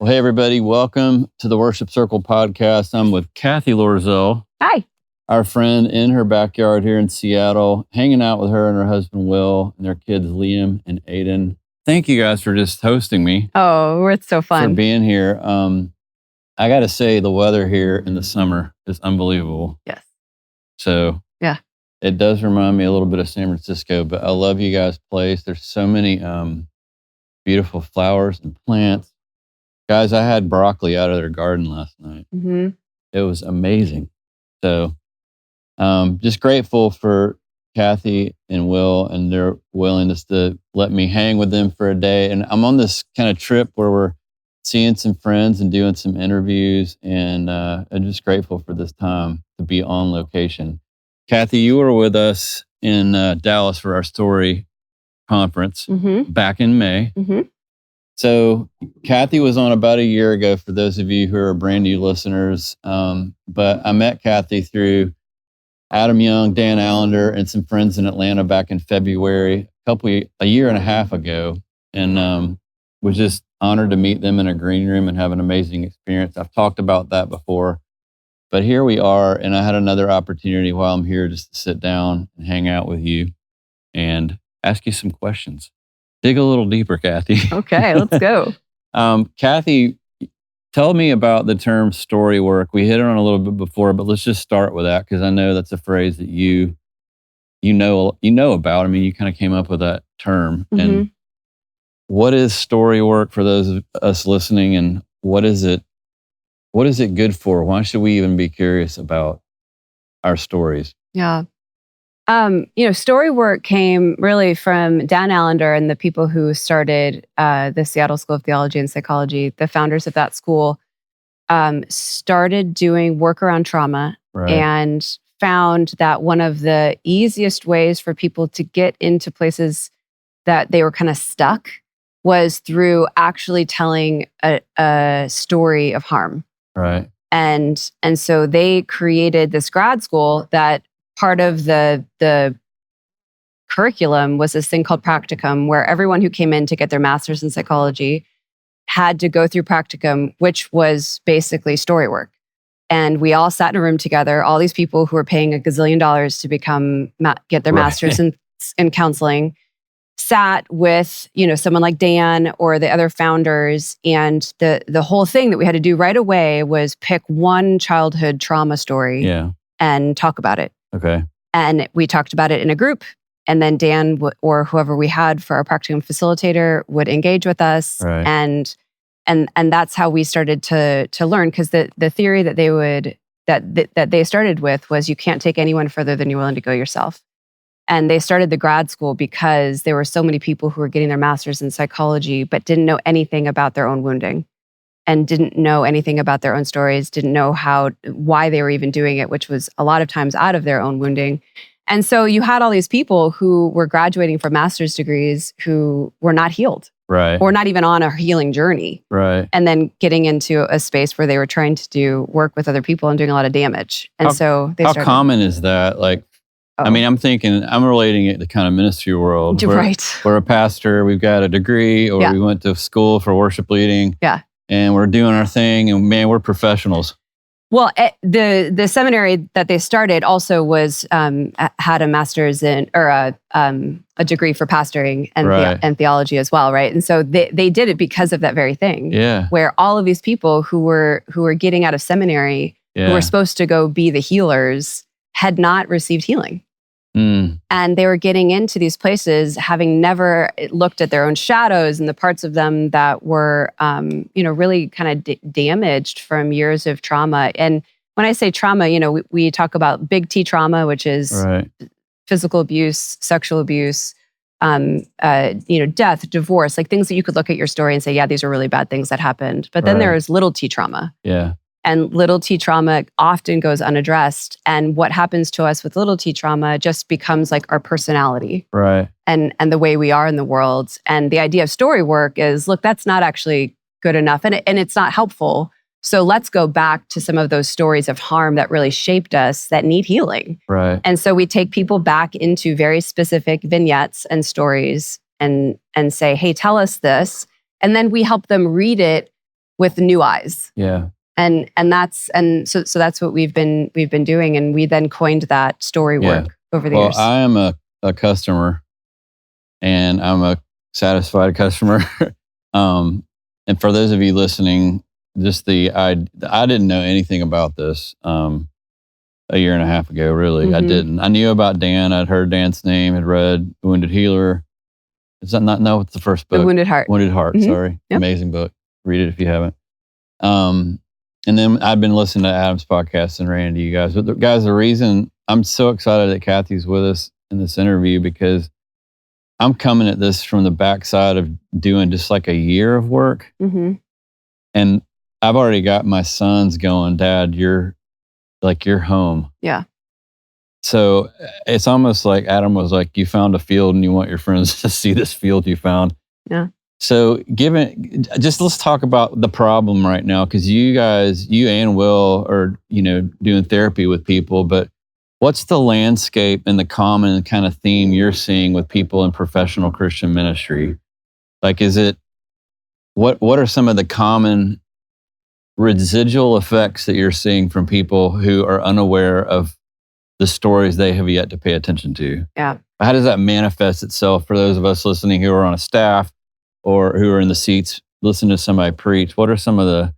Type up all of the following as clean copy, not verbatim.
Well, hey, everybody. Welcome to the Worship Circle podcast. I'm with Cathy Loerzel. Hi. Our friend in her backyard here in Seattle, hanging out with her and her husband, Will, and their kids, Liam and Aiden. Thank you guys for just hosting me. Oh, it's so fun. For being here. I got to say, the weather here in the summer is unbelievable. Yes. So yeah, it does remind me a little bit of San Francisco, but I love you guys' place. There's so many beautiful flowers and plants. Guys, I had broccoli out of their garden last night. Mm-hmm. It was amazing. So just grateful for Cathy and Will and their willingness to let me hang with them for a day. And I'm on this kind of trip where we're seeing some friends and doing some interviews. And I'm just grateful for this time to be on location. Cathy, you were with us in Dallas for our story conference back in May. Mm-hmm. So Cathy was on about a year ago for those of you who are brand new listeners. But I met Cathy through Adam Young, Dan Allender, and some friends in Atlanta back in February, a year and a half ago. And was just honored to meet them in a green room and have an amazing experience. I've talked about that before, but here we are. And I had another opportunity while I'm here just to sit down and hang out with you and ask you some questions. Dig a little deeper, Cathy. Okay, let's go. Cathy, tell me about the term story work. We hit it on a little bit before, but let's just start with that because I know that's a phrase that you know about. I mean, you kind of came up with that term. Mm-hmm. And what is story work for those of us listening, and what is it good for? Why should we even be curious about our stories? Yeah. Story work came really from Dan Allender and the people who started the Seattle School of Theology and Psychology. The founders of that school started doing work around trauma and found that one of the easiest ways for people to get into places that they were kind of stuck was through actually telling a story of harm. Right. And so they created this grad school that part of the curriculum was this thing called practicum, where everyone who came in to get their master's in psychology had to go through practicum, which was basically story work. And we all sat in a room together, all these people who were paying $1 gazillion to get their master's in counseling, sat with someone like Dan or the other founders. And the whole thing that we had to do right away was pick one childhood trauma story and talk about it. Okay. And we talked about it in a group, and then Dan or whoever we had for our practicum facilitator would engage with us, and that's how we started to learn. Because the theory that they started with was you can't take anyone further than you're willing to go yourself. And they started the grad school because there were so many people who were getting their master's in psychology but didn't know anything about their own wounding. And didn't know anything about their own stories, didn't know why they were even doing it, which was a lot of times out of their own wounding. And so you had all these people who were graduating from master's degrees who were not healed. Right. Or not even on a healing journey. Right. And then getting into a space where they were trying to do work with other people and doing a lot of damage. And so they started. How common is that? I mean, I'm relating it to kind of ministry world. We're a pastor, we've got a degree, or we went to school for worship leading. Yeah. And we're doing our thing, and man, we're professionals. Well, the seminary that they started also was had a master's in or a degree for pastoring and theology as well, right? And so they did it because of that very thing. Yeah. Where all of these people who were getting out of seminary, who were supposed to go be the healers, had not received healing. And they were getting into these places having never looked at their own shadows and the parts of them that were, really kind of damaged from years of trauma. And when I say trauma, we talk about big T trauma, which is physical abuse, sexual abuse, death, divorce, like things that you could look at your story and say, yeah, these are really bad things that happened. But then there is little T trauma. Yeah. And little T trauma often goes unaddressed. And what happens to us with little T trauma just becomes like our personality. Right. And the way we are in the world. And the idea of story work is, look, that's not actually good enough. And it's not helpful. So let's go back to some of those stories of harm that really shaped us that need healing. Right. And so we take people back into very specific vignettes and stories and say, hey, tell us this. And then we help them read it with new eyes. Yeah. So that's what we've been doing, and we then coined that story work over the years. Well, I am a customer, and I'm a satisfied customer. And for those of you listening, I didn't know anything about this a year and a half ago. Really, I didn't. I knew about Dan. I'd heard Dan's name. Had read Wounded Healer. Is that not? No, it's the first book. The Wounded Heart. Wounded Heart. Sorry, amazing book. Read it if you haven't. And then I've been listening to Adam's podcast and Randy, you guys. But the reason I'm so excited that Cathy's with us in this interview, because I'm coming at this from the backside of doing just like a year of work. And I've already got my sons going, Dad, you're home. Yeah. So it's almost like Adam was like, you found a field and you want your friends to see this field you found. Yeah. So let's talk about the problem right now, because you and Will are, doing therapy with people, but what's the landscape and the common kind of theme you're seeing with people in professional Christian ministry? Like, what are some of the common residual effects that you're seeing from people who are unaware of the stories they have yet to pay attention to? Yeah. How does that manifest itself for those of us listening who are on a staff or who are in the seats listening to somebody preach? What are some of the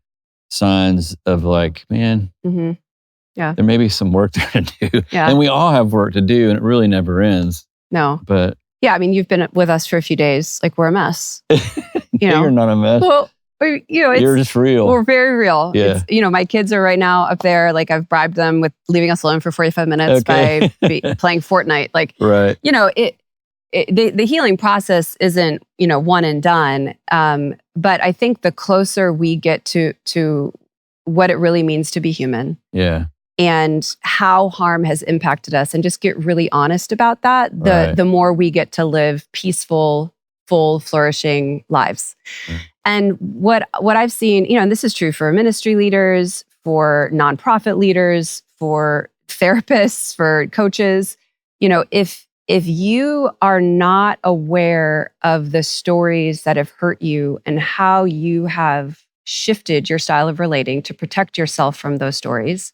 signs of like, man, there may be some work there to do. Yeah. And we all have work to do, and it really never ends. No. But yeah, I mean, you've been with us for a few days. Like, we're a mess. You're not a mess. Well, you're just real. We're very real. Yeah. My kids are right now up there. Like, I've bribed them with leaving us alone for 45 minutes by playing Fortnite. Like, right. The healing process isn't, one and done. But I think the closer we get to what it really means to be human. Yeah. And how harm has impacted us, and just get really honest about that, the more we get to live peaceful, full, flourishing lives. And what I've seen, and this is true for ministry leaders, for nonprofit leaders, for therapists, for coaches, if you are not aware of the stories that have hurt you and how you have shifted your style of relating to protect yourself from those stories,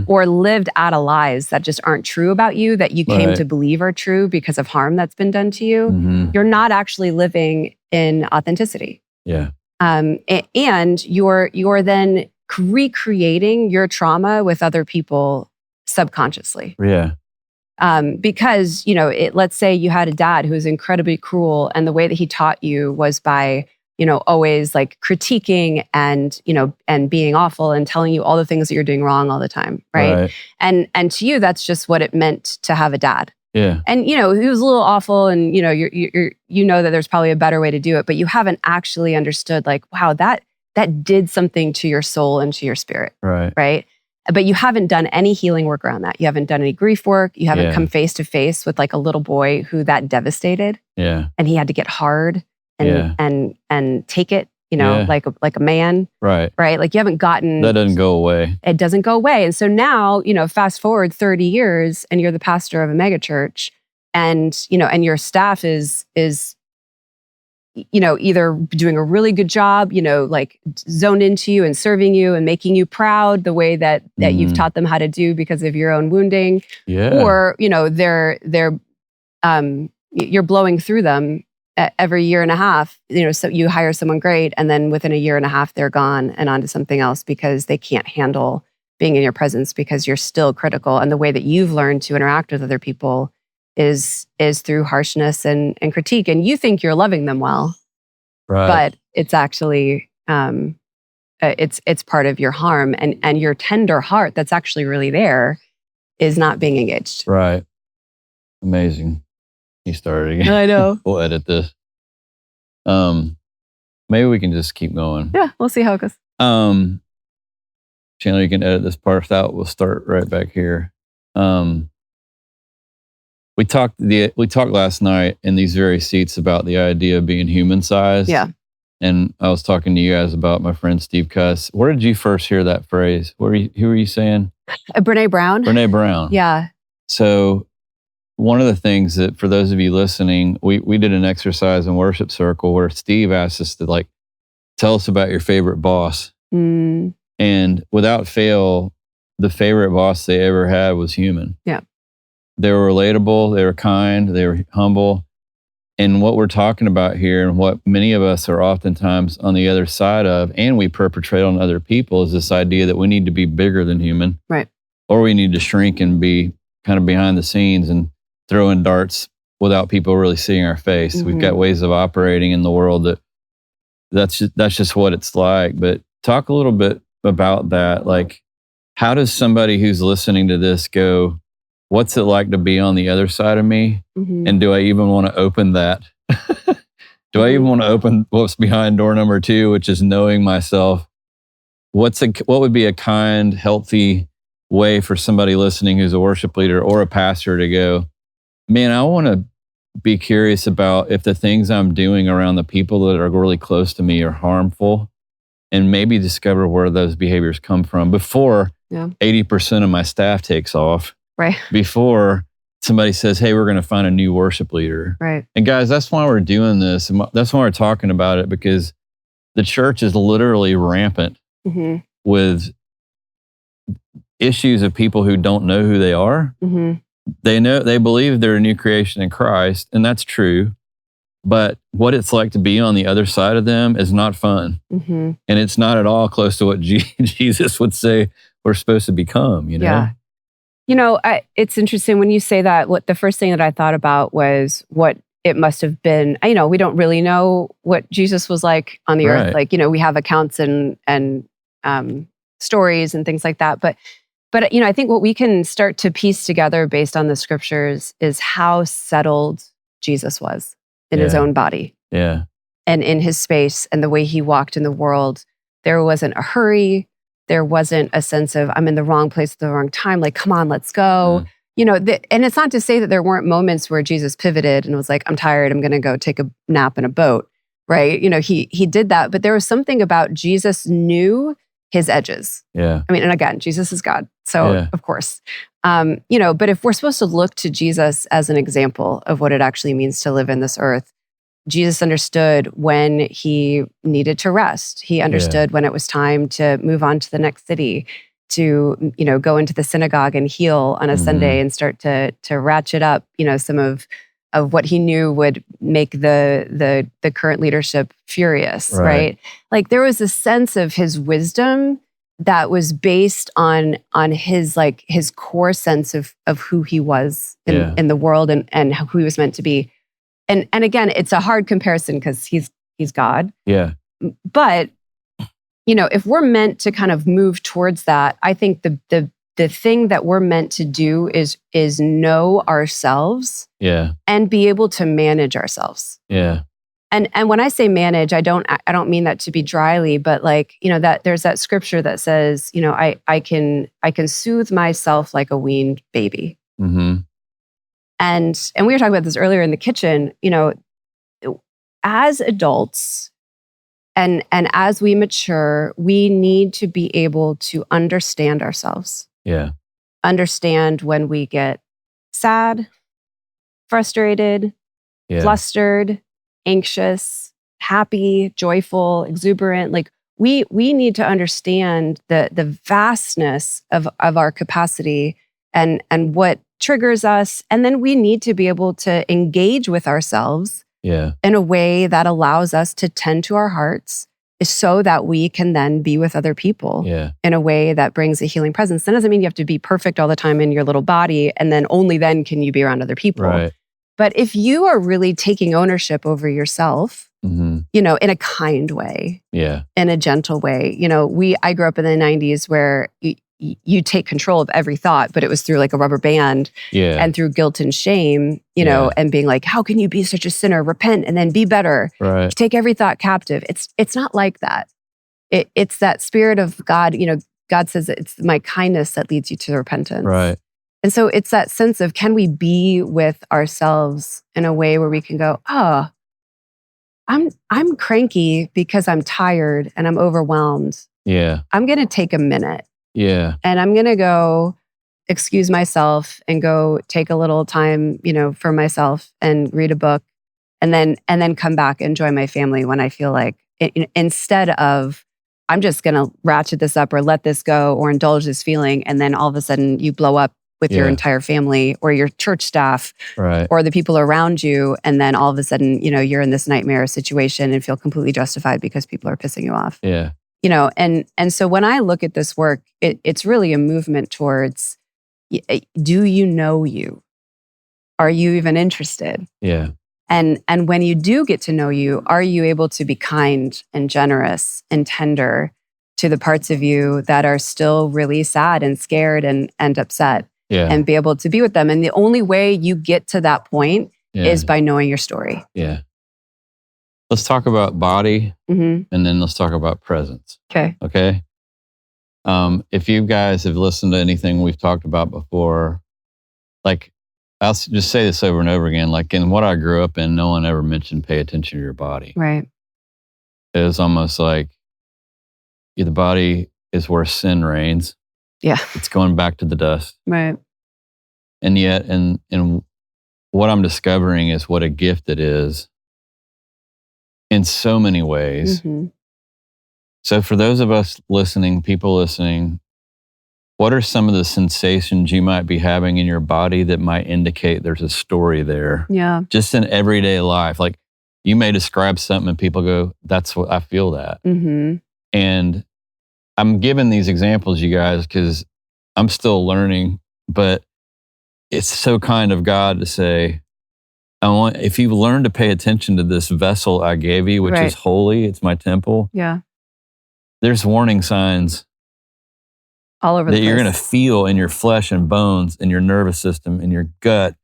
or lived out of lies that just aren't true about you, that you came to believe are true because of harm that's been done to you, you're not actually living in authenticity. Yeah. And you're then recreating your trauma with other people subconsciously. Yeah. Because, let's say you had a dad who was incredibly cruel, and the way that he taught you was by, always like critiquing and being awful and telling you all the things that you're doing wrong all the time. Right. And to you, that's just what it meant to have a dad. Yeah. And, he was a little awful, and, you know that there's probably a better way to do it, but you haven't actually understood, like, wow, that did something to your soul and to your spirit. Right. Right. But you haven't done any healing work around that. You haven't done any grief work. You haven't come face to face with like a little boy who that devastated. Yeah. And he had to get hard and take it, like a man. Right. Right. Like, you haven't gotten that. Doesn't go away. It doesn't go away. And so now, fast forward 30 years, and you're the pastor of a megachurch, and your staff is either doing a really good job, like zoned into you and serving you and making you proud the way that you've taught them how to do because of your own wounding. Yeah. Or, you're blowing through them every year and a half, so you hire someone great, and then within a year and a half, they're gone and onto something else because they can't handle being in your presence because you're still critical. And the way that you've learned to interact with other people is through harshness and critique. And you think you're loving them well, but it's actually, it's part of your harm, and your tender heart that's actually really there is not being engaged. Right. Amazing. He started again. I know. We'll edit this. Maybe we can just keep going. Yeah, we'll see how it goes. Chandler, you can edit this part out. We'll start right back here. We talked last night in these very seats about the idea of being human sized. Yeah. And I was talking to you guys about my friend Steve Cuss. Where did you first hear that phrase? Who were you saying? Brene Brown. Brene Brown. Yeah. So one of the things that, for those of you listening, we did an exercise in Worship Circle where Steve asked us to like tell us about your favorite boss. Mm. And without fail, the favorite boss they ever had was human. Yeah. They were relatable, they were kind, they were humble. And what we're talking about here, and what many of us are oftentimes on the other side of, and we perpetrate on other people, is this idea that we need to be bigger than human. Right. Or we need to shrink and be kind of behind the scenes and throwing darts without people really seeing our face. Mm-hmm. We've got ways of operating in the world that's just what it's like. But talk a little bit about that. Like, how does somebody who's listening to this go, what's it like to be on the other side of me? Mm-hmm. And do I even want to open that? Do I even want to open what's behind door number 2, which is knowing myself? What would be a kind, healthy way for somebody listening who's a worship leader or a pastor to go, man, I want to be curious about if the things I'm doing around the people that are really close to me are harmful, and maybe discover where those behaviors come from before 80% of my staff takes off. Right. Before somebody says, hey, we're going to find a new worship leader. Right. And guys, that's why we're doing this. And that's why we're talking about it, because the church is literally rampant with issues of people who don't know who they are. They believe they're a new creation in Christ, and that's true. But what it's like to be on the other side of them is not fun. And it's not at all close to what Jesus would say we're supposed to become, you know? Yeah. You know, it's interesting when you say that. What the first thing that I thought about was what it must have been. You know, we don't really know what Jesus was like on the earth. Like, you know, we have accounts and stories and things like that. But you know, I think what we can start to piece together based on the scriptures is how settled Jesus was in his own body. Yeah. And in his space and the way he walked in the world. There wasn't a hurry. There wasn't a sense of, I'm in the wrong place at the wrong time. Like, come on, let's go. You know, and it's not to say that there weren't moments where Jesus pivoted and was like, I'm tired. I'm going to go take a nap in a boat, right? You know, he did that. But there was something about Jesus knew his edges. Yeah. I mean, and again, Jesus is God. So of course, you know, but if we're supposed to look to Jesus as an example of what it actually means to live in this earth, Jesus understood when he needed to rest. He understood when it was time to move on to the next city, to, you know, go into the synagogue and heal on a Sunday and start to ratchet up, you know, some of what he knew would make the current leadership furious, right? Like there was a sense of his wisdom that was based on his core sense of who he was in the world and who he was meant to be. And again, it's a hard comparison because he's God. Yeah. But you know, if we're meant to kind of move towards that, I think the thing that we're meant to do is know ourselves. Yeah. And be able to manage ourselves. Yeah. And when I say manage, I don't mean that to be dryly, but like, you know, that there's that scripture that says, you know, I can soothe myself like a weaned baby. Mm-hmm. And we were talking about this earlier in the kitchen, you know, as adults and as we mature, we need to be able to understand ourselves. Yeah. Understand when we get sad, frustrated, flustered, anxious, happy, joyful, exuberant. Like we need to understand the vastness of our capacity and what triggers us. And then we need to be able to engage with ourselves in a way that allows us to tend to our hearts so that we can then be with other people in a way that brings a healing presence. That doesn't mean you have to be perfect all the time in your little body, and then only then can you be around other people. Right. But if you are really taking ownership over yourself, you know, in a kind way, in a gentle way, you know, I grew up in the 90s where you take control of every thought, but it was through like a rubber band and through guilt and shame, you know, and being like, how can you be such a sinner? Repent and then be better. Right. Take every thought captive. It's not like that. It's that spirit of God. You know, God says it's my kindness that leads you to repentance. Right. And so it's that sense of, can we be with ourselves in a way where we can go, oh, I'm cranky because I'm tired and I'm overwhelmed. Yeah. I'm going to take a minute. Yeah. And I'm going to go excuse myself and go take a little time, you know, for myself and read a book and then come back and join my family when I feel like instead of, I'm just going to ratchet this up or let this go or indulge this feeling. And then all of a sudden you blow up with your entire family or your church staff or the people around you. And then all of a sudden, you're in this nightmare situation and feel completely justified because people are pissing you off. Yeah. And so when I look at this work, it's really a movement towards, do you know you? Are you even interested? Yeah. And when you do get to know you, are you able to be kind and generous and tender to the parts of you that are still really sad and scared and upset and be able to be with them? And the only way you get to that point is by knowing your story. Yeah. Let's talk about body and then let's talk about presence. Okay. If you guys have listened to anything we've talked about before, like, I'll just say this over and over again, like in what I grew up in, no one ever mentioned pay attention to your body. Right. It was almost like the body is where sin reigns. Yeah. It's going back to the dust. Right. And yet, and what I'm discovering is what a gift it is in so many ways. So for those of us listening, people listening, what are some of the sensations you might be having in your body that might indicate there's a story there? Yeah. Just in everyday life. Like you may describe something and people go, that's what I feel that. And I'm giving these examples, you guys, because I'm still learning, but it's so kind of God to say, if you learn to pay attention to this vessel I gave you, which is holy, it's my temple. Yeah. There's warning signs all over the place that you're going to feel in your flesh and bones, in your nervous system, in your gut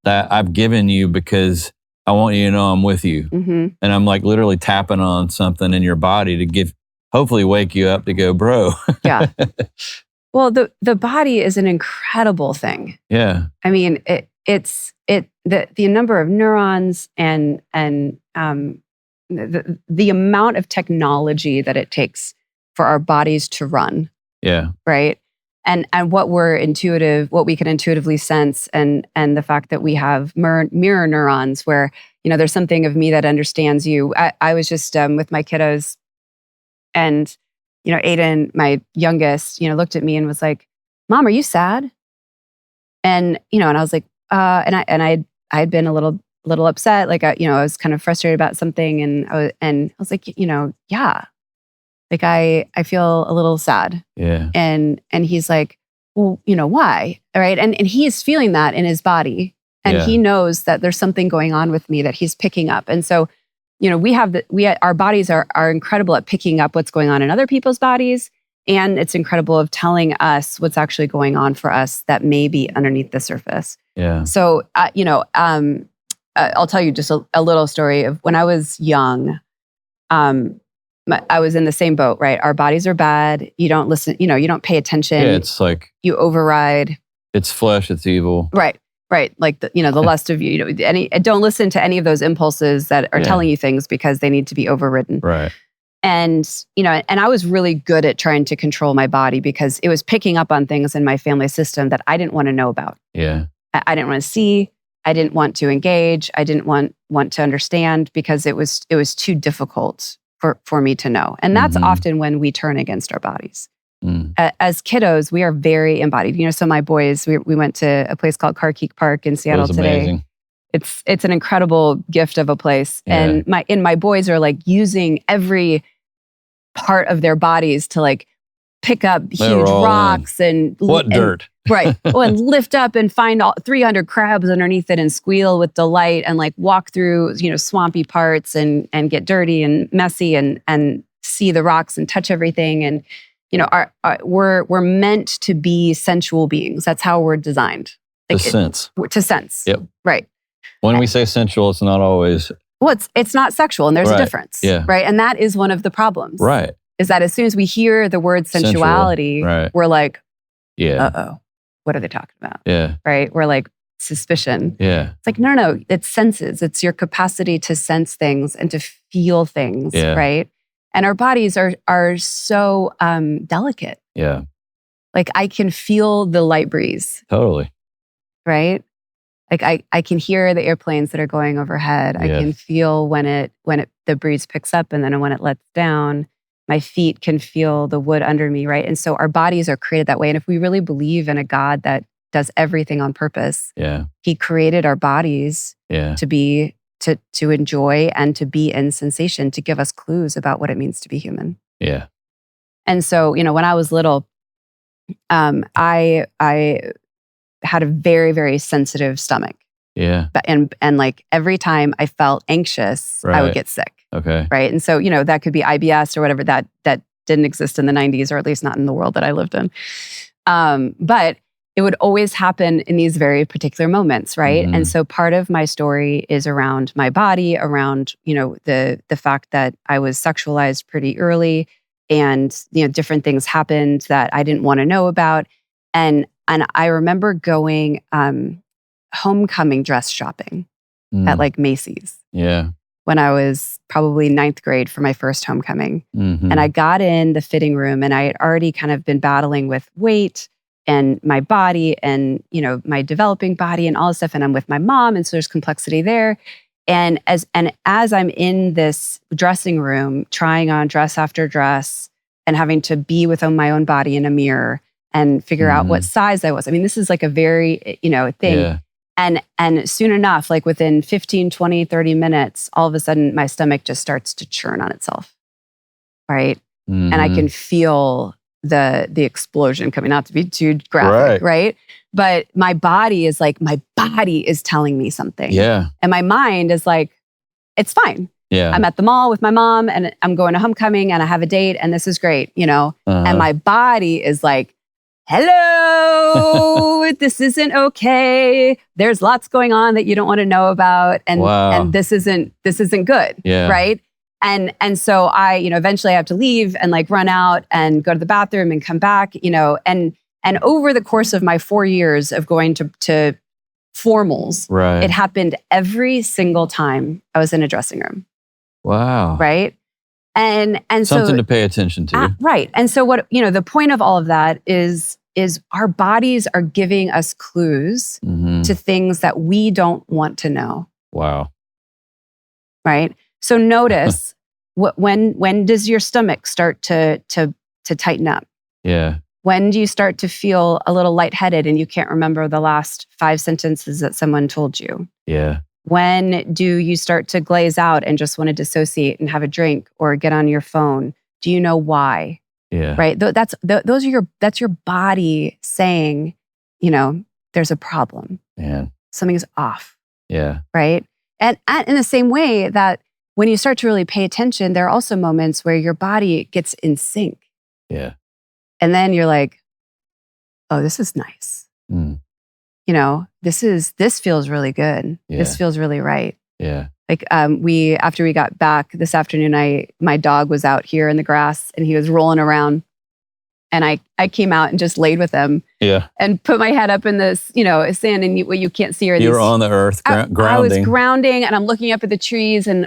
that I've given you because I want you to know I'm with you. And I'm like literally tapping on something in your body to hopefully wake you up to go, bro. Yeah. Well, the body is an incredible thing. Yeah. I mean, the number of neurons and the amount of technology that it takes for our bodies to run. Yeah. Right. And what we can intuitively sense, and the fact that we have mirror neurons where, there's something of me that understands you. I was just with my kiddos, and, Aiden, my youngest, looked at me and was like, "Mom, are you sad?" And, and I was like, I had been a little upset. Like, I was kind of frustrated about something. And I was like, yeah. Like I feel a little sad. Yeah. And he's like, well, why? All right. And he is feeling that in his body. And he knows that there's something going on with me that he's picking up. And so, our bodies are incredible at picking up what's going on in other people's bodies. And it's incredible of telling us what's actually going on for us that may be underneath the surface. Yeah. So, I'll tell you just a little story of when I was young. I was in the same boat, right? Our bodies are bad. You don't listen, you don't pay attention. Yeah, it's like you override. It's flesh, it's evil. Right. Like the lust of you. Don't listen to any of those impulses that are telling you things because they need to be overridden. Right. And and I was really good at trying to control my body because it was picking up on things in my family system that I didn't want to know about. Yeah. I didn't want to see. I didn't want to engage. I didn't want to understand because it was too difficult for me to know. And that's often when we turn against our bodies. As kiddos, we are very embodied. So my boys, we went to a place called Carkeek Park in Seattle today. Amazing. It's an incredible gift of a place. Yeah. And my boys are like using every part of their bodies to like pick up huge rocks and dirt. Right. And lift up and find all 300 crabs underneath it and squeal with delight and like walk through, swampy parts and get dirty and messy and see the rocks and touch everything. And, we're meant to be sensual beings. That's how we're designed. Like to sense. Yep. Right. When we say sensual, it's not always. Well, it's not sexual, and there's a difference. Yeah. Right. And that is one of the problems. Right. Is that as soon as we hear the word sensuality, we're like, uh-oh, what are they talking about? Yeah. Right? We're like, suspicion. Yeah. It's like, no, it's senses. It's your capacity to sense things and to feel things, right? And our bodies are so delicate. Yeah. Like I can feel the light breeze. Totally. Right? Like I can hear the airplanes that are going overhead. I can feel when the breeze picks up and then when it lets down. My feet can feel the wood under me, right? And so our bodies are created that way. And if we really believe in a God that does everything on purpose, He created our bodies to be to enjoy and to be in sensation, to give us clues about what it means to be human. Yeah. And so, when I was little, I had a very, very sensitive stomach. Yeah. And like every time I felt anxious, I would get sick. Okay. Right. And so, that could be IBS or whatever that didn't exist in the 90s, or at least not in the world that I lived in. But it would always happen in these very particular moments, right? And so part of my story is around my body, around, the fact that I was sexualized pretty early, and, different things happened that I didn't want to know about. And I remember going homecoming dress shopping at like Macy's. Yeah. When I was probably 9th grade for my first homecoming. And I got in the fitting room, and I had already kind of been battling with weight and my body and, my developing body and all this stuff. And I'm with my mom. And so there's complexity there. And as I'm in this dressing room, trying on dress after dress and having to be with my own body in a mirror and figure out what size I was. I mean, this is like a very, thing. Yeah. And soon enough, like within 15, 20, 30 minutes, all of a sudden my stomach just starts to churn on itself. Right. And I can feel the explosion coming, not to be too graphic. Right. But my body is telling me something. Yeah. And my mind is like, it's fine. Yeah. I'm at the mall with my mom and I'm going to homecoming and I have a date and this is great, And my body is like, hello, this isn't okay. There's lots going on that you don't want to know about. And this isn't good. Yeah. Right. And so I, eventually I have to leave and like run out and go to the bathroom and come back, and over the course of my 4 years of going to formals, it happened every single time I was in a dressing room. Wow. Right. And something to pay attention to. Right. And so what, the point of all of that is our bodies are giving us clues to things that we don't want to know. Wow. Right. So notice when does your stomach start to tighten up? Yeah. When do you start to feel a little lightheaded and you can't remember the last 5 sentences that someone told you? Yeah. When do you start to glaze out and just want to dissociate and have a drink or get on your phone? Do you know why? Yeah. Right. That's your body saying, there's a problem. Man. Something's off. Yeah. Right. And in the same way that when you start to really pay attention, there are also moments where your body gets in sync. Yeah. And then you're like, oh, this is nice. This feels really good. Yeah. This feels really right. Yeah. Like after we got back this afternoon, my dog was out here in the grass and he was rolling around. And I came out and just laid with him. Yeah. And put my head up in this, sand, and what you can't see are these. You were on the earth, grounding. I was grounding, and I'm looking up at the trees and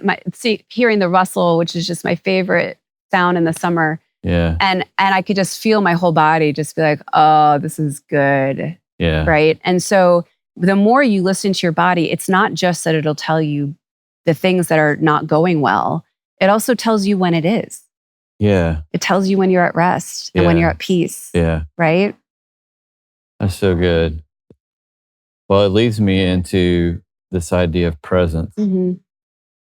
hearing the rustle, which is just my favorite sound in the summer. Yeah. And I could just feel my whole body just be like, oh, this is good. Yeah. Right. And so the more you listen to your body, it's not just that it'll tell you the things that are not going well. It also tells you when it is. Yeah. It tells you when you're at rest and when you're at peace. Yeah. Right? That's so good. Well, it leads me into this idea of presence.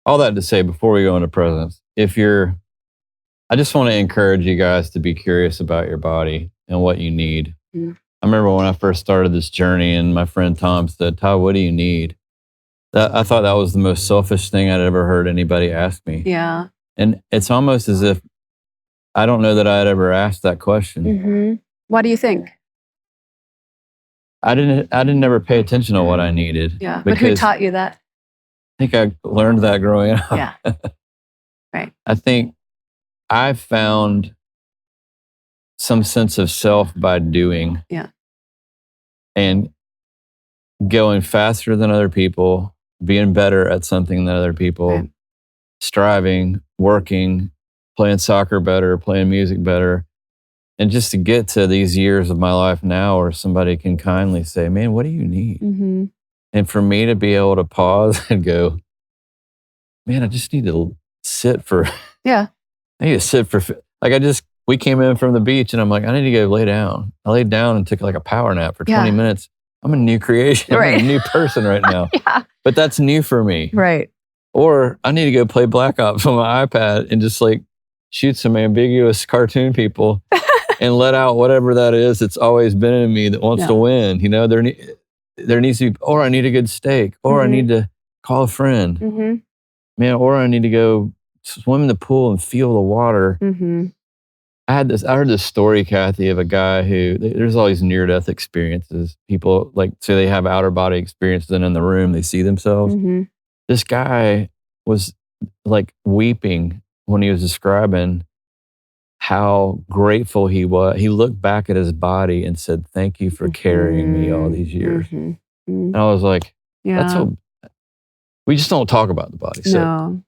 All that to say, before we go into presence, I just want to encourage you guys to be curious about your body and what you need. I remember when I first started this journey and my friend Tom said, Todd, what do you need? I thought that was the most selfish thing I'd ever heard anybody ask me. Yeah. And it's almost as if I don't know that I'd ever asked that question. What do you think? I didn't ever pay attention to what I needed. Yeah. But who taught you that? I think I learned that growing up. Yeah. Right. I think I found some sense of self by doing. Yeah. And going faster than other people, being better at something than other people, striving, working, playing soccer better, playing music better. And just to get to these years of my life now where somebody can kindly say, man, what do you need? And for me to be able to pause and go, man, I just need to sit for, I need to sit for, we came in from the beach and I'm like, I need to go lay down. I laid down and took like a power nap for 20 minutes. I'm a new creation. I'm a new person right now. But that's new for me. Right. Or I need to go play Black Ops on my iPad and just like shoot some ambiguous cartoon people and let out whatever that is that's always been in me that wants to win. You know, there needs to be, or I need a good steak, or I need to call a friend. Man, or I need to go swim in the pool and feel the water. I heard this story, Cathy, of a guy who, there's all these near-death experiences. People like say they have outer body experiences and in the room they see themselves. This guy was like weeping when he was describing how grateful he was. He looked back at his body and said, thank you for carrying me all these years. And I was like, that's what, we just don't talk about the body. So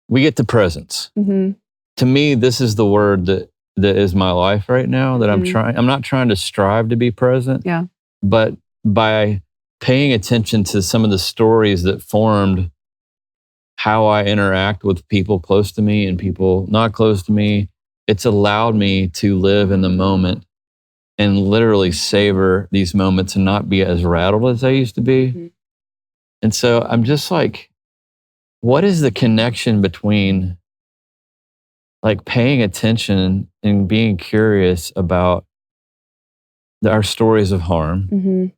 we get to presence. To me, this is the word that is my life right now, that I'm not trying to strive to be present. But by paying attention to some of the stories that formed how I interact with people close to me and people not close to me, it's allowed me to live in the moment and literally savor these moments and not be as rattled as I used to be. And so I'm just like, what is the connection between like paying attention and being curious about our stories of harm,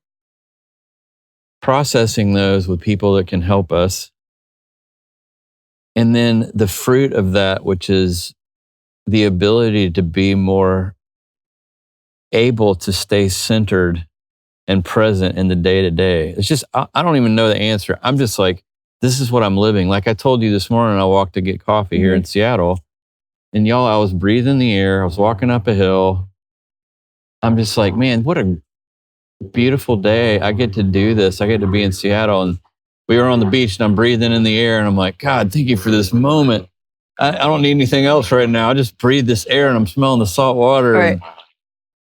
processing those with people that can help us, and then the fruit of that, which is the ability to be more able to stay centered and present in the day-to-day. It's just, I don't even know the answer. I'm just like, this is what I'm living. Like I told you this morning, I walked to get coffee here in Seattle. And y'all, I was breathing the air. I was walking up a hill. I'm just like, man, what a beautiful day. I get to do this. I get to be in Seattle. And we were on the beach and I'm breathing in the air. And I'm like, God, thank you for this moment. I don't need anything else right now. I just breathe this air and I'm smelling the salt water. Right. And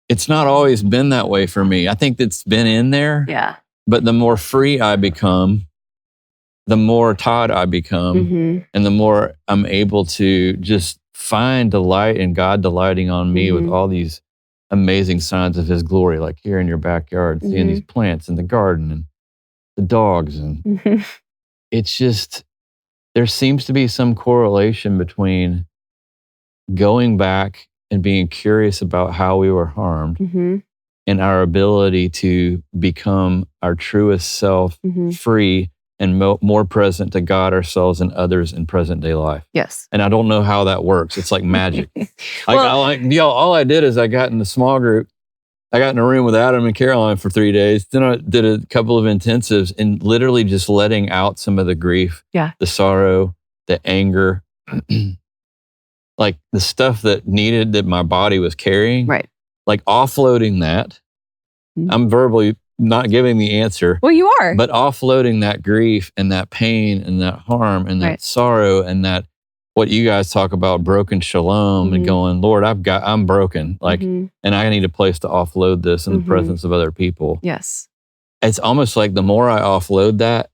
it's not always been that way for me. I think it's been in there. But the more free I become, the more Todd I become, and the more I'm able to just find delight in God delighting on me with all these amazing signs of his glory, like here in your backyard, seeing these plants in the garden and the dogs. And it's just, there seems to be some correlation between going back and being curious about how we were harmed and our ability to become our truest self, free and more present to God, ourselves, and others in present day life. Yes. And I don't know how that works. It's like magic. All I did is I got in the small group. I got in a room with Adam and Caroline for 3 days. Then I did a couple of intensives and literally just letting out some of the grief, the sorrow, the anger, like the stuff that my body was carrying. Right. Like offloading that. I'm verbally not giving the answer. Well, you are. But offloading that grief and that pain and that harm and that sorrow and that what you guys talk about, broken shalom, and going, Lord, I'm broken. Like, and I need a place to offload this in the presence of other people. Yes. It's almost like the more I offload that,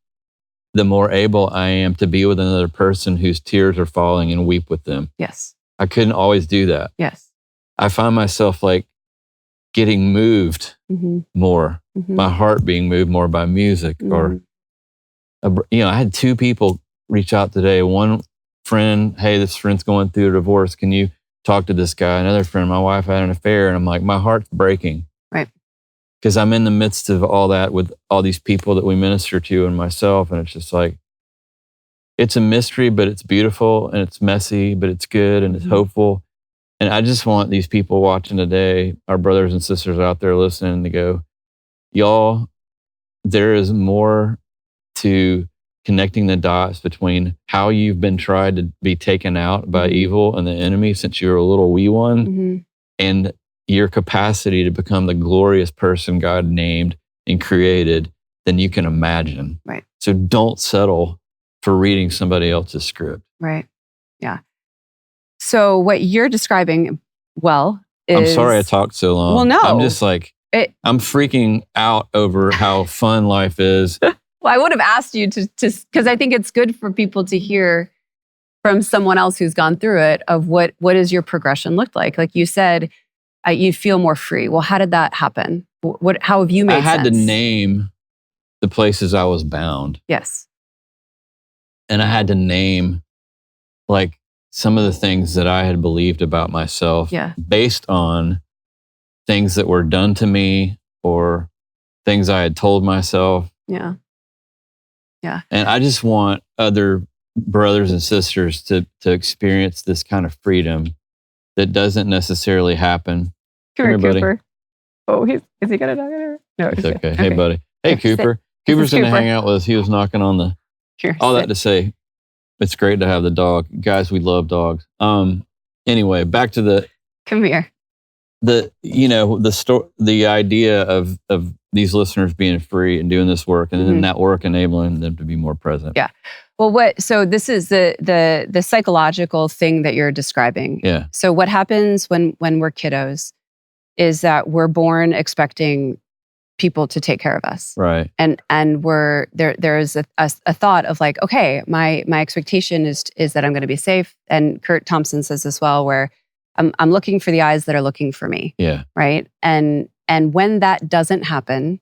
the more able I am to be with another person whose tears are falling and weep with them. Yes. I couldn't always do that. Yes. I find myself like getting moved more, my heart being moved more by music or, I had 2 people reach out today. One friend, hey, this friend's going through a divorce. Can you talk to this guy? Another friend, my wife had an affair. And I'm like, my heart's breaking. Right. Because I'm in the midst of all that with all these people that we minister to and myself. And it's just like, it's a mystery, but it's beautiful and it's messy, but it's good and it's hopeful. And I just want these people watching today, our brothers and sisters out there listening, to go, y'all, there is more to connecting the dots between how you've been tried to be taken out by evil and the enemy since you were a little wee one, and your capacity to become the glorious person God named and created than you can imagine. Right. So don't settle for reading somebody else's script. Right. Yeah. So what you're describing, is... I'm sorry I talked so long. Well, no. I'm just like, I'm freaking out over how fun life is Well, I would have asked you to because I think it's good for people to hear from someone else who's gone through it of what does your progression look like? Like you said, you feel more free. Well, how did that happen? How have you made sense? I had to name the places I was bound. Yes. And I had to name like some of the things that I had believed about myself based on things that were done to me or things I had told myself. Yeah. Yeah. And I just want other brothers and sisters to experience this kind of freedom that doesn't necessarily happen. Come here, Cooper. Oh, is he gonna knock on her? No, it's okay. Hey, buddy. Hey, Cooper. Cooper's gonna hang out with us. He was knocking on the. Here, all that to say, it's great to have the dog, guys. We love dogs. Anyway, back to the. Come here. The idea of these listeners being free and doing this work, and then that work enabling them to be more present. Yeah. Well, so this is the psychological thing that you're describing. Yeah. So what happens when we're kiddos is that we're born expecting people to take care of us. Right. And we're there's a thought of like, okay, my expectation is that I'm going to be safe. And Kurt Thompson says as well, where I'm looking for the eyes that are looking for me. Yeah. Right. And when that doesn't happen,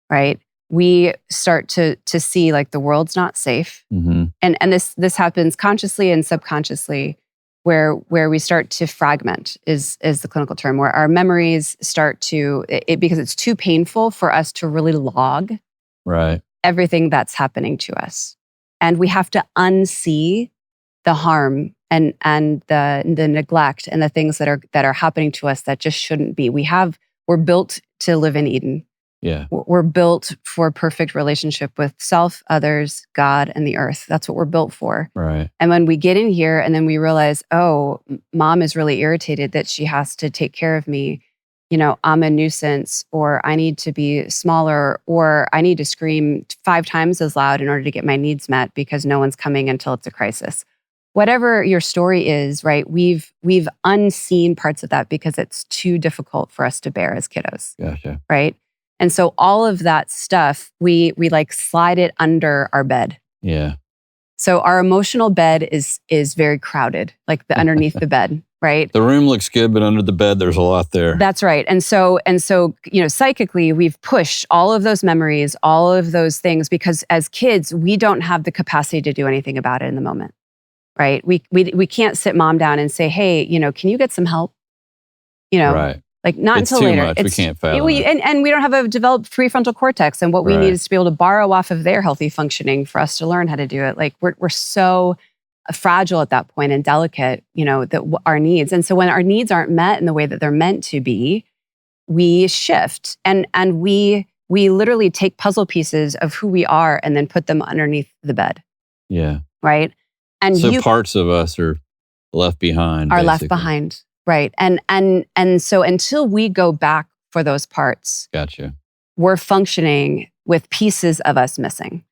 right, we start to see like the world's not safe. Mm-hmm. And this happens consciously and subconsciously, where we start to fragment is the clinical term, where our memories start to because it's too painful for us to really log everything that's happening to us, and we have to unsee the harm and the neglect and the things that are happening to us that just shouldn't be. We're built to live in Eden. Yeah. We're built for perfect relationship with self, others, God, and the earth. That's what we're built for. Right. And when we get in here and then we realize, oh, mom is really irritated that she has to take care of me. I'm a nuisance, or I need to be smaller, or I need to scream 5 times as loud in order to get my needs met because no one's coming until it's a crisis. Whatever your story is, right? We've unseen parts of that because it's too difficult for us to bear as kiddos. Gotcha. Right? And so all of that stuff, we like slide it under our bed. Yeah. So our emotional bed is very crowded, like the underneath the bed, right? The room looks good, but under the bed, there's a lot there. That's right. And so, psychically, we've pushed all of those memories, all of those things, because as kids, we don't have the capacity to do anything about it in the moment, right? We can't sit mom down and say, hey, can you get some help? Right. Like not it's until too later. Much. We can't fathom and we don't have a developed prefrontal cortex, and what we need is to be able to borrow off of their healthy functioning for us to learn how to do it. Like we're so fragile at that point and delicate, that our needs. And so when our needs aren't met in the way that they're meant to be, we shift and we literally take puzzle pieces of who we are and then put them underneath the bed. Yeah. Right. And so parts of us are left behind. Left behind. Right. And so until we go back for those parts, gotcha, we're functioning with pieces of us missing.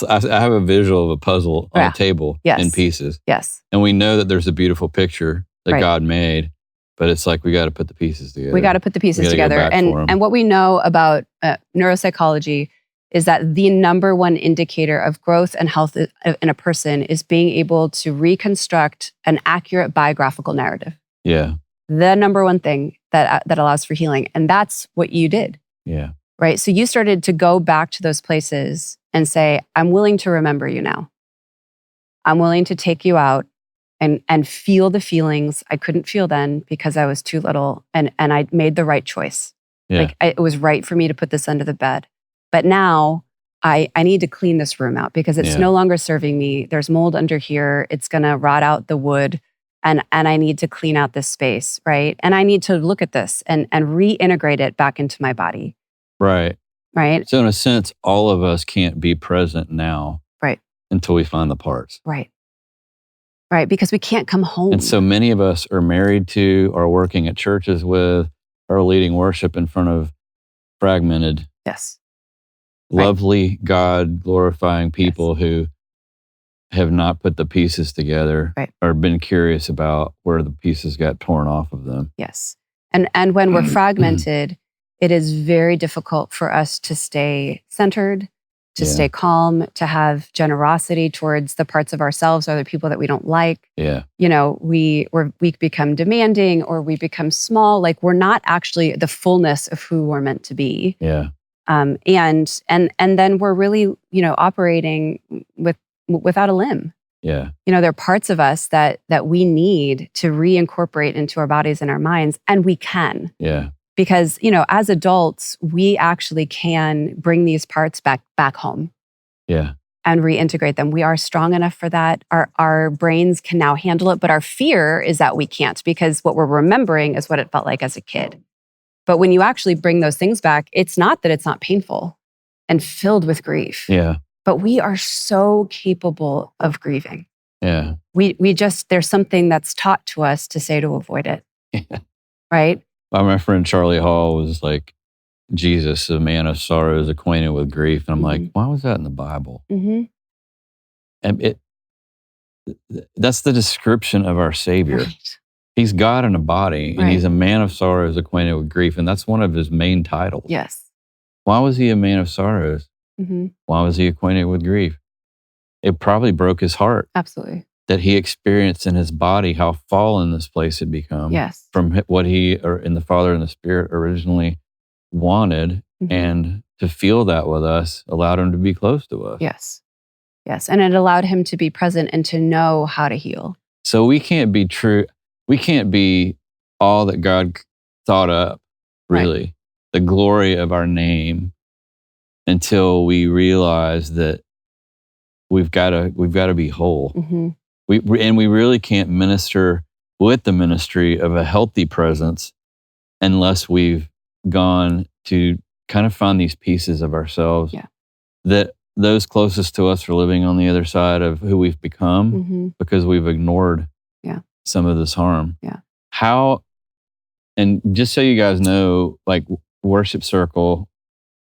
I have a visual of a puzzle on a table in pieces. Yes. And we know that there's a beautiful picture that God made, but it's like we got to put the pieces together. We got to put the pieces together. And what we know about neuropsychology is that the number one indicator of growth and health in a person is being able to reconstruct an accurate biographical narrative. Yeah. The number one thing that allows for healing. And that's what you did. Yeah. Right. So you started to go back to those places and say, I'm willing to remember you now. I'm willing to take you out and feel the feelings I couldn't feel then because I was too little. And I made the right choice. Yeah. It was right for me to put this under the bed. But now I need to clean this room out because it's no longer serving me. There's mold under here. It's going to rot out the wood. And I need to clean out this space, right? And I need to look at this and reintegrate it back into my body. Right. Right. So in a sense, all of us can't be present now. Right. Until we find the parts. Right. Right. Because we can't come home. And so many of us are married to, are working at churches with, are leading worship in front of fragmented, lovely, God glorifying people who have not put the pieces together or been curious about where the pieces got torn off of them. Yes. And when we're fragmented, it is very difficult for us to stay centered, to stay calm, to have generosity towards the parts of ourselves or the people that we don't like. Yeah. We become demanding or we become small. Like we're not actually the fullness of who we're meant to be. Yeah. And then we're really, operating without a limb. Yeah. There are parts of us that we need to reincorporate into our bodies and our minds, and we can. Yeah. Because, as adults, we actually can bring these parts back home. Yeah. And reintegrate them. We are strong enough for that. Our brains can now handle it, but our fear is that we can't, because what we're remembering is what it felt like as a kid. But when you actually bring those things back, it's not that it's not painful and filled with grief. Yeah. But we are so capable of grieving. Yeah. We just, there's something that's taught to us to say to avoid it. Yeah. Right? My friend Charlie Hall was like, Jesus, a man of sorrows, acquainted with grief. And I'm like, why was that in the Bible? Mm-hmm. And that's the description of our Savior. Right. He's God in a body, and he's a man of sorrows, acquainted with grief. And that's one of his main titles. Yes. Why was he a man of sorrows? Mm-hmm. Why was he acquainted with grief? It probably broke his heart. Absolutely. That he experienced in his body how fallen this place had become. Yes. From what he, or in the Father and the Spirit, originally wanted. Mm-hmm. And to feel that with us allowed him to be close to us. Yes. Yes. And it allowed him to be present and to know how to heal. So we can't be true. We can't be all that God thought up, really. Right. The glory of our name, until we realize that we've got to be whole. Mm-hmm. We really can't minister with the ministry of a healthy presence unless we've gone to kind of find these pieces of ourselves that those closest to us are living on the other side of who we've become because we've ignored some of this harm. Yeah. How, and just so you guys know, like Worship Circle,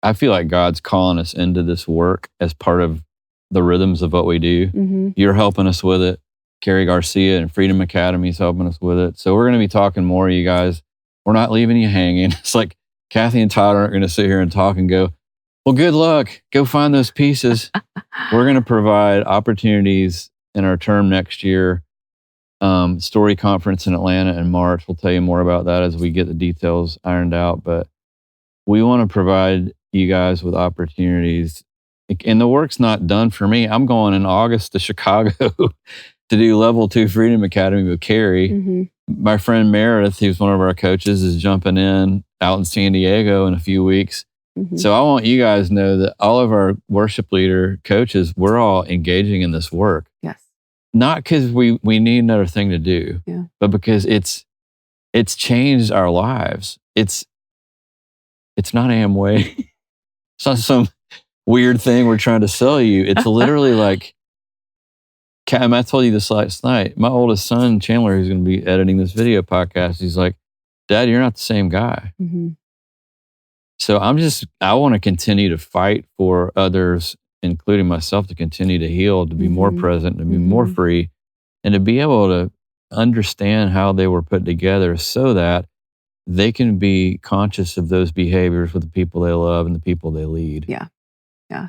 I feel like God's calling us into this work as part of the rhythms of what we do. Mm-hmm. You're helping us with it. Carrie Garcia and Freedom Academy is helping us with it. So we're going to be talking more, you guys. We're not leaving you hanging. It's like Cathy and Todd aren't going to sit here and talk and go, well, good luck. Go find those pieces. We're going to provide opportunities in our term next year. Story conference in Atlanta in March. We'll tell you more about that as we get the details ironed out. But we want to provide you guys with opportunities. And the work's not done for me. I'm going in August to Chicago to do Level 2 Freedom Academy with Carrie. Mm-hmm. My friend Meredith, who's one of our coaches, is jumping in out in San Diego in a few weeks. Mm-hmm. So I want you guys to know that all of our worship leader coaches, we're all engaging in this work. Yes. Not because we need another thing to do, but because it's changed our lives. It's not Amway. It's not some weird thing we're trying to sell you. It's literally like, I told you this last night. My oldest son, Chandler, who's going to be editing this video podcast, he's like, Dad, you're not the same guy. Mm-hmm. So I want to continue to fight for others, including myself, to continue to heal, to be more present, to be more free, and to be able to understand how they were put together so that they can be conscious of those behaviors with the people they love and the people they lead. Yeah. Yeah.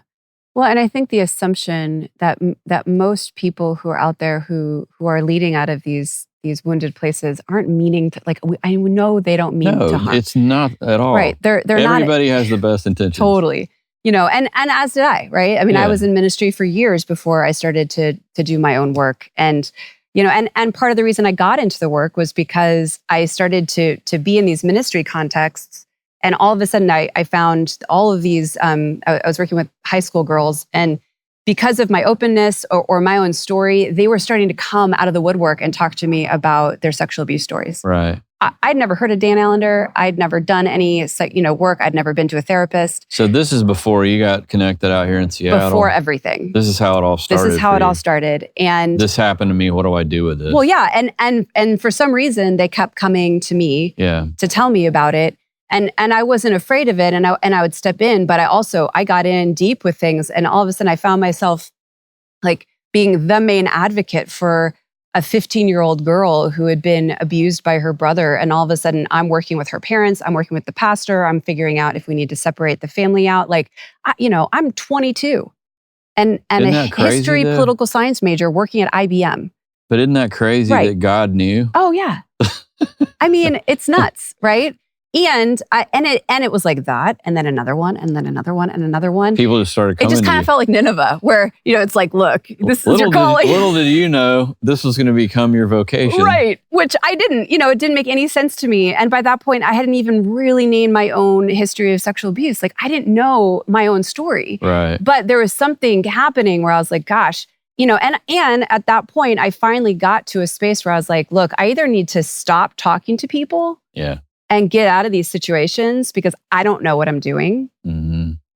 Well, and I think the assumption that most people who are out there who are leading out of these wounded places aren't meaning to, like, I know they don't mean to harm. No, it's not at all. Right. They're not. Everybody has the best intentions. Totally. And as did I, right? I mean, I was in ministry for years before I started to do my own work. And, and part of the reason I got into the work was because I started to be in these ministry contexts. And all of a sudden I found all of these, I was working with high school girls, and because of my openness or my own story, they were starting to come out of the woodwork and talk to me about their sexual abuse stories. Right. I'd never heard of Dan Allender. I'd never done any, work. I'd never been to a therapist. So this is before you got connected out here in Seattle? Before everything. This is how it all started. This is how it all started. And this happened to me. What do I do with this? Well, yeah. And for some reason, they kept coming to me to tell me about it. And I wasn't afraid of it, and I would step in, but I got in deep with things, and all of a sudden I found myself like being the main advocate for a 15-year-old girl who had been abused by her brother, and all of a sudden I'm working with her parents, I'm working with the pastor, I'm figuring out if we need to separate the family out. Like, I'm 22. and Isn't a that crazy, history though? political science major working at IBM. But isn't that crazy Right. that God knew? Oh yeah. I mean, it's nuts, right? And it was like that, and then another one, and then another one, and another one. People just started coming. It just kind of felt like Nineveh, where it's like, look, this is your calling. Little did you know this was going to become your vocation, right? Which I didn't. It didn't make any sense to me. And by that point, I hadn't even really named my own history of sexual abuse. Like I didn't know my own story, right? But there was something happening where I was like, gosh. And at that point, I finally got to a space where I was like, look, I either need to stop talking to people and get out of these situations because I don't know what I'm doing,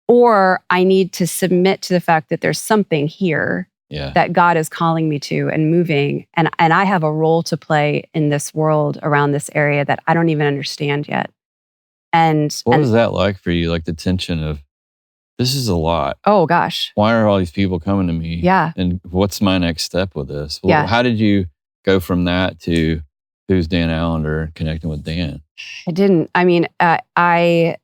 or I need to submit to the fact that there's something here that God is calling me to and moving. And I have a role to play in this world around this area that I don't even understand yet. And what was that like for you? Like the tension of, this is a lot. Oh, gosh. Why are all these people coming to me? Yeah. And what's my next step with this? Well, how did you go from that to who's Dan Allender, connecting with Dan? I didn't. I mean, IBM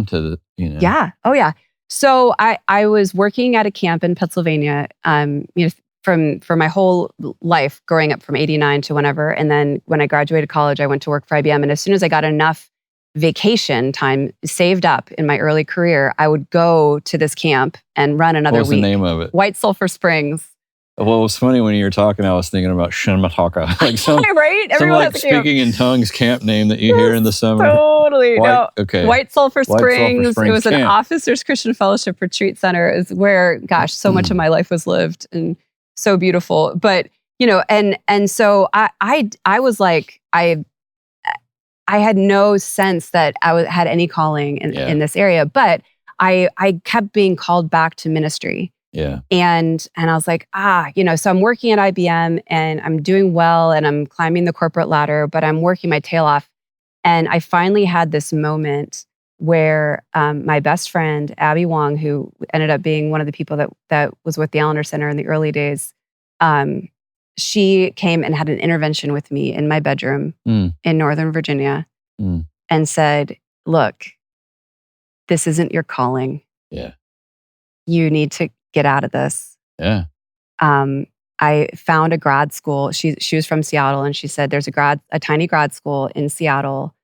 to the, Yeah. Oh, yeah. So I was working at a camp in Pennsylvania, for my whole life, growing up from 89 to whenever. And then when I graduated college, I went to work for IBM. And as soon as I got enough vacation time saved up in my early career, I would go to this camp and run another week. What was the name of it? White Sulphur Springs. Well, it was funny when you were talking, I was thinking about Shinmataka. Like some, right? Everyone some like speaking in tongues camp name that you hear in the summer. Totally. White Sulphur Springs. It was camp. An Officers Christian Fellowship Retreat Center, is where, gosh, so much of my life was lived and so beautiful. But, and so I was like, I had no sense that I had any calling in this area, but I kept being called back to ministry. Yeah. And I was like, so I'm working at IBM and I'm doing well and I'm climbing the corporate ladder, but I'm working my tail off. And I finally had this moment where my best friend, Abby Wong, who ended up being one of the people that was with the Allender Center in the early days, she came and had an intervention with me in my bedroom in Northern Virginia and said, look, this isn't your calling. Yeah. You need to get out of this. Yeah. I found a grad school. She was from Seattle, and she said, there's a tiny grad school in Seattle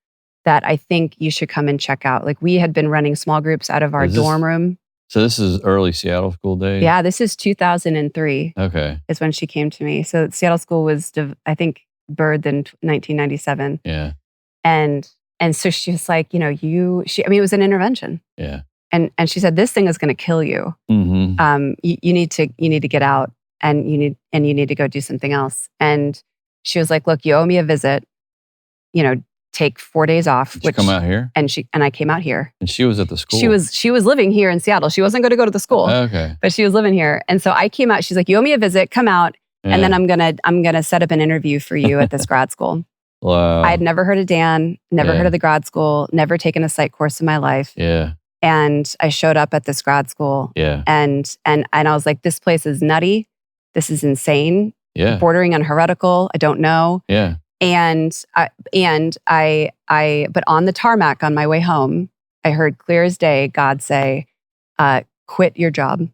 that I think you should come and check out. Like, we had been running small groups out of our dorm room. So this is early Seattle school days? Yeah, this is 2003. Okay. Is when she came to me. So Seattle school was, I think, birthed in 1997. Yeah. And so she was like, it was an intervention. Yeah. And she said, this thing is going to kill you. Mm-hmm. You need to get out, and you need to go do something else. And she was like, look, you owe me a visit. Take 4 days off. Did you come out here? And I came out here. And she was at the school. She was living here in Seattle. She wasn't going to go to the school. Okay. But she was living here. And so I came out. She's like, you owe me a visit. Come out. Yeah. And then I'm gonna set up an interview for you at this grad school. Wow. I had never heard of Dan, never heard of the grad school, never taken a psych course in my life. Yeah. And I showed up at this grad school. Yeah. And I was like, this place is nutty. This is insane. Yeah. Bordering on heretical. I don't know. Yeah. And but on the tarmac on my way home, I heard clear as day God say, quit your job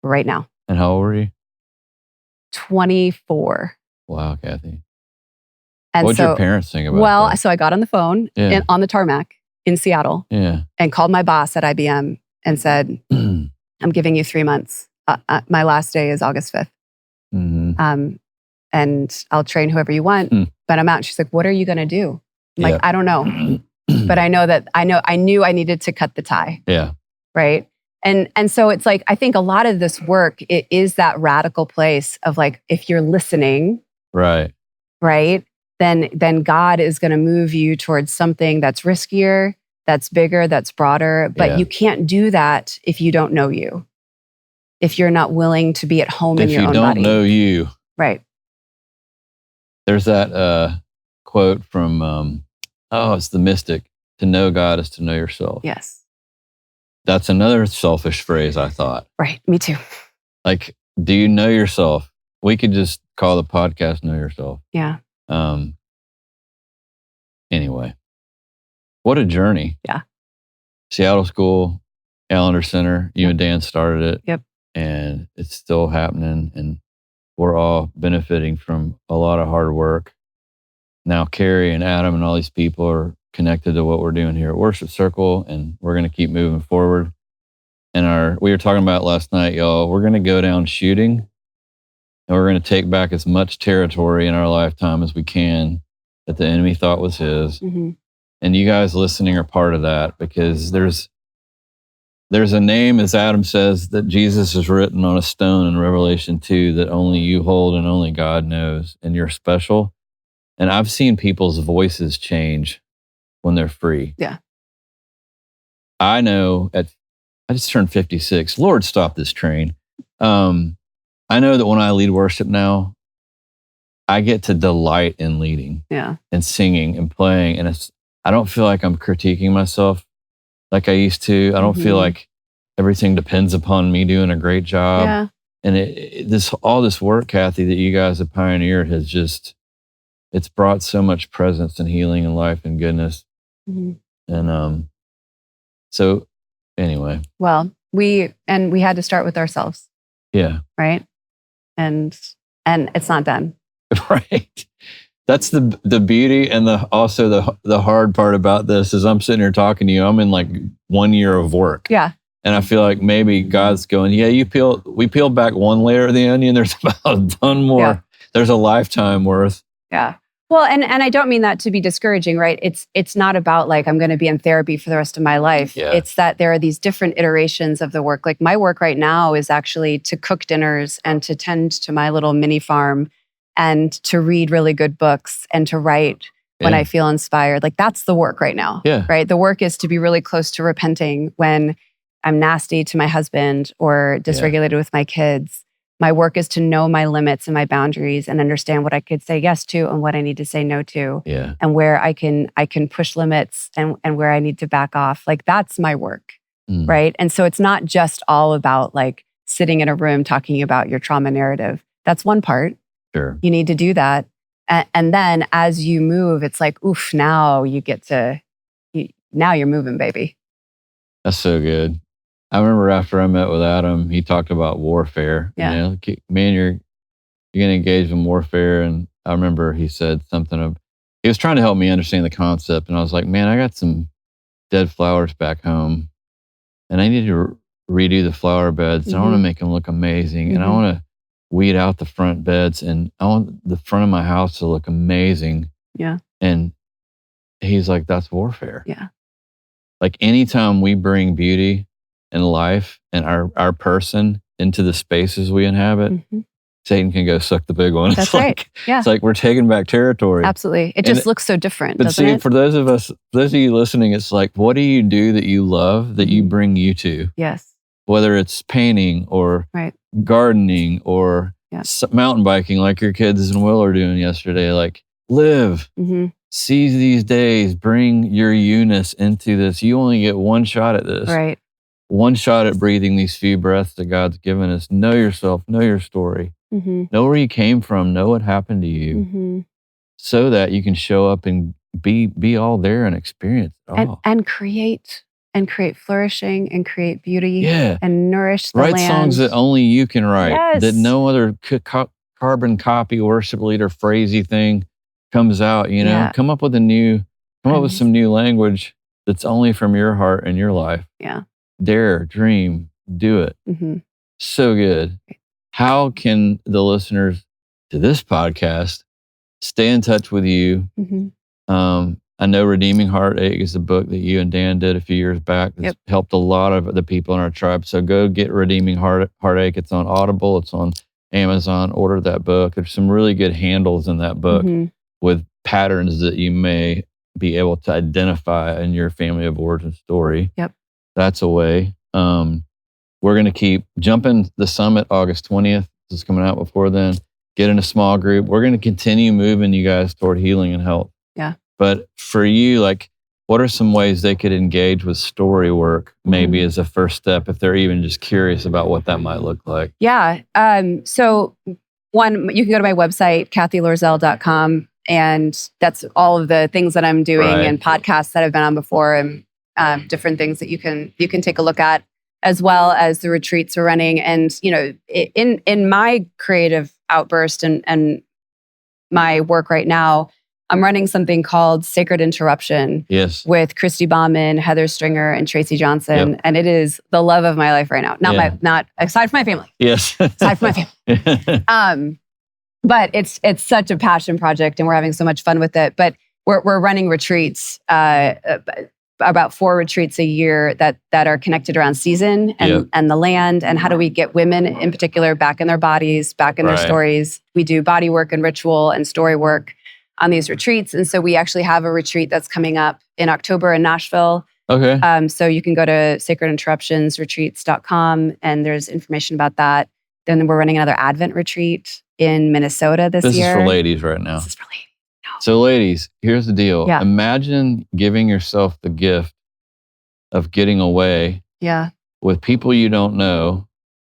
right now. And how old were you? 24. Wow, Cathy. And what did your parents think about that? Well, so I got on the phone on the tarmac in Seattle and called my boss at IBM and said, I'm giving you 3 months. My last day is August 5th. Mm-hmm. And I'll train whoever you want, but I'm out. She's like, what are you going to do? I'm like, I don't know. But I knew I needed to cut the tie. Yeah. Right. And so it's like, I think a lot of this work, it is that radical place of like, if you're listening, right, then God is going to move you towards something that's riskier, that's bigger, that's broader. But you can't do that if you don't know you. If you're not willing to be at home in your own body. If you don't know you. Right. There's that quote from, it's the mystic. To know God is to know yourself. Yes. That's another selfish phrase, I thought. Right. Me too. Like, do you know yourself? We could just call the podcast Know Yourself. Yeah. Anyway, what a journey. Yeah. Seattle school, Allender Center. You and Dan started it. Yep. And it's still happening. And we're all benefiting from a lot of hard work. Now, Carrie and Adam and all these people are connected to what we're doing here at Worship Circle, and we're going to keep moving forward. And we were talking about last night, y'all, we're going to go down shooting, and we're going to take back as much territory in our lifetime as we can that the enemy thought was his. Mm-hmm. And you guys listening are part of that, because there's a name, as Adam says, that Jesus is written on a stone in Revelation 2 that only you hold and only God knows, and you're special. And I've seen people's voices change when they're free. Yeah. I know I just turned 56. Lord, stop this train. I know that when I lead worship now, I get to delight in leading and singing and playing. And I don't feel like I'm critiquing myself like I used to. I don't feel like everything depends upon me doing a great job. Yeah. And all this work, Cathy, that you guys have pioneered has it's brought so much presence and healing and life and goodness. Mm-hmm. And so anyway. Well, we had to start with ourselves. Yeah. Right. And it's not done. Right. That's the beauty, and also the hard part about this is I'm sitting here talking to you. I'm in like 1 year of work. Yeah. And I feel like maybe God's going, yeah, we peeled back one layer of the onion. There's about a ton more. Yeah. There's a lifetime worth. Yeah. Well, and I don't mean that to be discouraging, right? It's not about like I'm going to be in therapy for the rest of my life. Yeah. It's that there are these different iterations of the work. Like my work right now is actually to cook dinners and to tend to my little mini farm and to read really good books and to write when I feel inspired. Like that's the work right now. Yeah. Right? The work is to be really close to repenting when I'm nasty to my husband or dysregulated with my kids. My work is to know my limits and my boundaries and understand what I could say yes to and what I need to say no to. Yeah. And where I can push limits and where I need to back off. Like that's my work. Right? And so it's not just all about like sitting in a room talking about your trauma narrative. That's one part. Sure. You need to do that. And then as you move, it's like, oof, now you get to, now you're moving, baby. That's so good. I remember after I met with Adam, he talked about warfare. Yeah. You know, man, you're going to engage in warfare. And I remember he said he was trying to help me understand the concept. And I was like, man, I got some dead flowers back home and I need to redo the flower beds. And I want to make them look amazing. And I want to weed out the front beds, and I want the front of my house to look amazing. Yeah. And he's like, that's warfare. Yeah. Like anytime we bring beauty and life and our person into the spaces we inhabit, Satan can go suck the big one. That's right. Yeah. It's like we're taking back territory. Absolutely. It just looks so different. But doesn't see, it? for those of you listening, it's like, what do you do that you love that you bring you to? Yes. Whether it's painting or gardening or mountain biking like your kids and Will are doing yesterday, like live, seize these days, bring your you-ness into this. You only get one shot at this. Right. One shot at breathing these few breaths that God's given us. Know yourself, know your story, know where you came from, know what happened to you, so that you can show up and be all there and experience it all. And create flourishing and create beauty and nourish the write land. Songs that only you can write, Yes. that no other carbon copy worship leader phrasey thing comes out, you know. Yeah. Come up with some new language that's only from your heart and your life. Yeah. Dare, dream, do it. So good. How can the listeners to this podcast stay in touch with you? I know Redeeming Heartache is a book that you and Dan did a few years back. It's helped a lot of the people in our tribe. So go get Redeeming Heartache. It's on Audible. It's on Amazon. Order that book. There's some really good handles in that book with patterns that you may be able to identify in your family of origin story. Yep. That's a way. We're going to keep jumping the summit August 20th. This is coming out before then. Get in a small group. We're going to continue moving you guys toward healing and health. Yeah. But for you, like, what are some ways they could engage with story work, maybe as a first step, if they're even just curious about what that might look like? Yeah. So one, you can go to my website, cathyloerzel.com, and that's all of the things that I'm doing and podcasts that I've been on before and different things that you can take a look at. as well as the retreats we're running. And, in my creative outburst and my work right now, I'm running something called Sacred Interruption with Christy Bauman, Heather Stringer, and Tracy Johnson. Yep. And it is the love of my life right now. Not aside from my family. Yes. Aside from my family. But it's such a passion project and we're having so much fun with it. But we're running retreats, about 4 retreats a year that are connected around season and the land, and how do we get women in particular back in their bodies, back in their stories. We do body work and ritual and story work on these retreats. And so we actually have a retreat that's coming up in October in Nashville. Okay. So you can go to sacredinterruptionsretreats.com and there's information about that. Then we're running another Advent retreat in Minnesota this year. This is for ladies right now. This is for ladies. No. So ladies, here's the deal. Yeah. Imagine giving yourself the gift of getting away with people you don't know,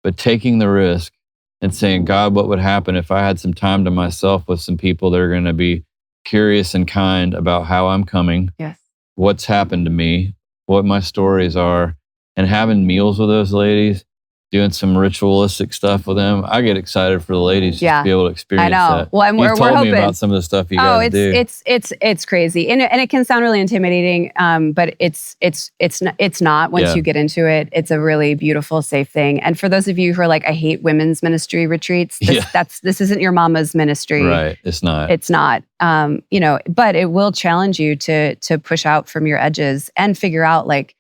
but taking the risk and saying, God, what would happen if I had some time to myself with some people that are going to be curious and kind about how I'm coming, what's happened to me, what my stories are, and having meals with those ladies, doing some ritualistic stuff with them. I get excited for the ladies to be able to experience that. Well, You've told me about some of the stuff you guys do. It's crazy, and it can sound really intimidating, but it's not once you get into it. It's a really beautiful, safe thing. And for those of you who are like, I hate women's ministry retreats, this isn't your mama's ministry, right? It's not. It's not. But it will challenge you to push out from your edges and figure out like.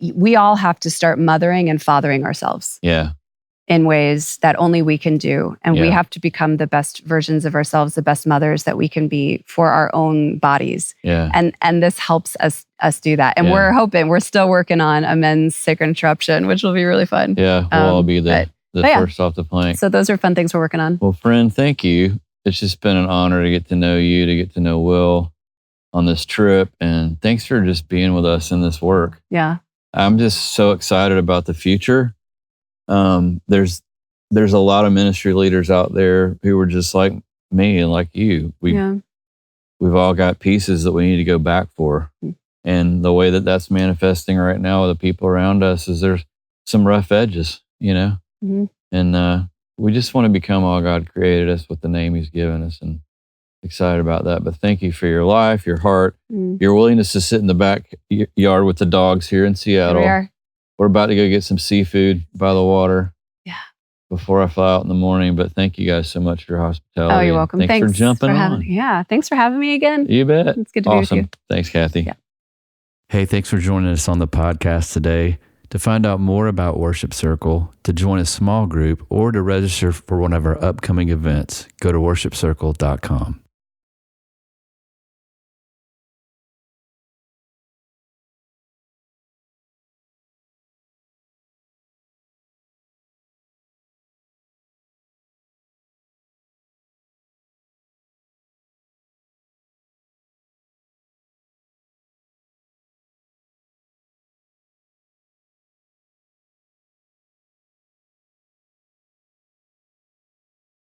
We all have to start mothering and fathering ourselves in ways that only we can do. And we have to become the best versions of ourselves, the best mothers that we can be for our own bodies. And this helps us do that. And we're still working on a men's Sacred Interruption, which will be really fun. Yeah, we'll all be the first off the plank. So those are fun things we're working on. Well, friend, thank you. It's just been an honor to get to know you, to get to know Will on this trip. And thanks for just being with us in this work. Yeah. I'm just so excited about the future. There's a lot of ministry leaders out there who are just like me and like you. We've all got pieces that we need to go back for. And the way that that's manifesting right now with the people around us is there's some rough edges, And we just want to become all God created us with the name He's given us, and excited about that. But thank you for your life, your heart, your willingness to sit in the backyard with the dogs here in Seattle. We're about to go get some seafood by the water before I fly out in the morning. But thank you guys so much for your hospitality. Oh, you're welcome. Thanks for jumping on. Thanks for having me again. You bet. It's good to be with you. Thanks, Cathy. Yeah. Hey, thanks for joining us on the podcast today. To find out more about Worship Circle, to join a small group, or to register for one of our upcoming events, go to worshipcircle.com.